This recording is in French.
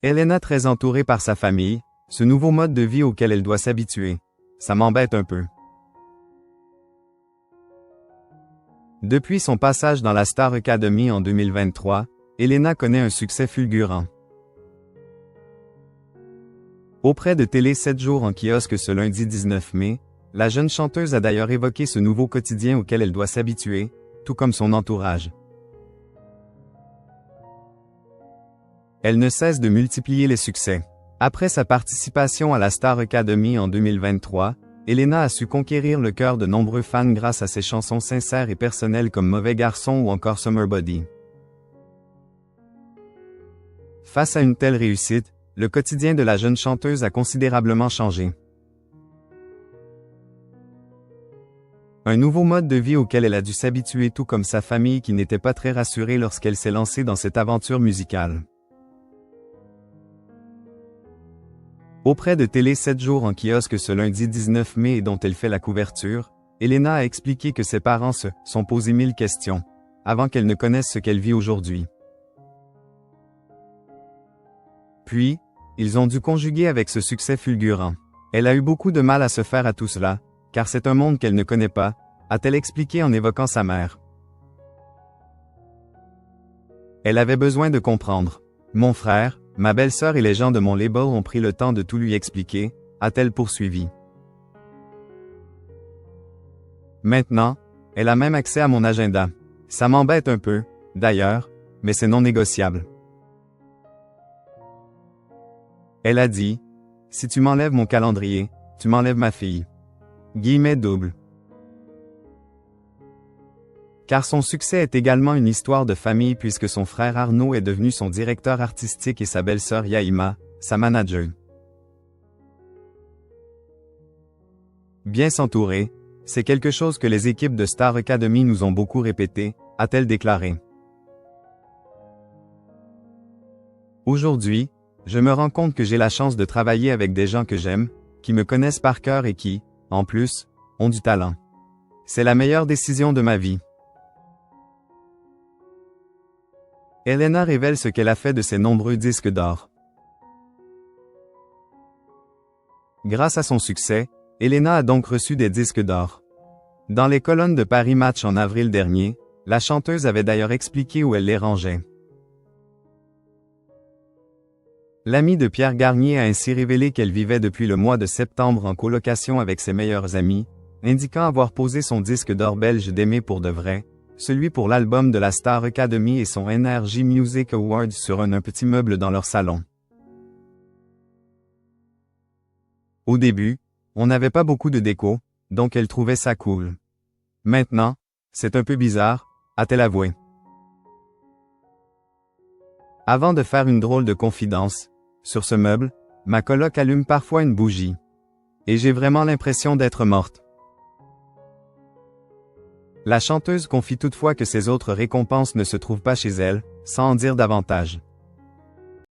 Elena très entourée par sa famille, ce nouveau mode de vie auquel elle doit s'habituer. Ça m'embête un peu. Depuis son passage dans la Star Academy en 2023, Elena connaît un succès fulgurant. Auprès de Télé 7 jours en kiosque ce lundi 19 mai, la jeune chanteuse a d'ailleurs évoqué ce nouveau quotidien auquel elle doit s'habituer, tout comme son entourage. Elle ne cesse de multiplier les succès. Après sa participation à la Star Academy en 2023, Elena a su conquérir le cœur de nombreux fans grâce à ses chansons sincères et personnelles comme Mauvais Garçon ou encore Summer Body. Face à une telle réussite, le quotidien de la jeune chanteuse a considérablement changé. Un nouveau mode de vie auquel elle a dû s'habituer tout comme sa famille qui n'était pas très rassurée lorsqu'elle s'est lancée dans cette aventure musicale. Auprès de Télé 7 jours en kiosque ce lundi 19 mai et dont elle fait la couverture, Elena a expliqué que ses parents se sont posés 1000 questions, avant qu'elle ne connaisse ce qu'elle vit aujourd'hui. Puis, ils ont dû conjuguer avec ce succès fulgurant. Elle a eu beaucoup de mal à se faire à tout cela, car c'est un monde qu'elle ne connaît pas, a-t-elle expliqué en évoquant sa mère. Elle avait besoin de comprendre. Mon frère, ma belle-sœur et les gens de mon label ont pris le temps de tout lui expliquer, a-t-elle poursuivi. Maintenant, elle a même accès à mon agenda. Ça m'embête un peu, d'ailleurs, mais c'est non négociable. Elle a dit, « Si tu m'enlèves mon calendrier, tu m'enlèves ma fille. » Guillemets double. Car son succès est également une histoire de famille puisque son frère Arnaud est devenu son directeur artistique et sa belle-sœur Yaïma, sa manager. Bien s'entourer, c'est quelque chose que les équipes de Star Academy nous ont beaucoup répété, a-t-elle déclaré. Aujourd'hui, je me rends compte que j'ai la chance de travailler avec des gens que j'aime, qui me connaissent par cœur et qui, en plus, ont du talent. C'est la meilleure décision de ma vie. Elena révèle ce qu'elle a fait de ses nombreux disques d'or. Grâce à son succès, Elena a donc reçu des disques d'or. Dans les colonnes de Paris Match en avril dernier, la chanteuse avait d'ailleurs expliqué où elle les rangeait. L'amie de Pierre Garnier a ainsi révélé qu'elle vivait depuis le mois de septembre en colocation avec ses meilleurs amis, indiquant avoir posé son disque d'or belge d'Aimer pour de vrai, celui pour l'album de la Star Academy et son NRJ Music Awards sur un petit meuble dans leur salon. Au début, on n'avait pas beaucoup de déco, donc elle trouvait ça cool. Maintenant, c'est un peu bizarre, a-t-elle avoué. Avant de faire une drôle de confidence, sur ce meuble, ma coloc allume parfois une bougie. Et j'ai vraiment l'impression d'être morte. La chanteuse confie toutefois que ses autres récompenses ne se trouvent pas chez elle, sans en dire davantage.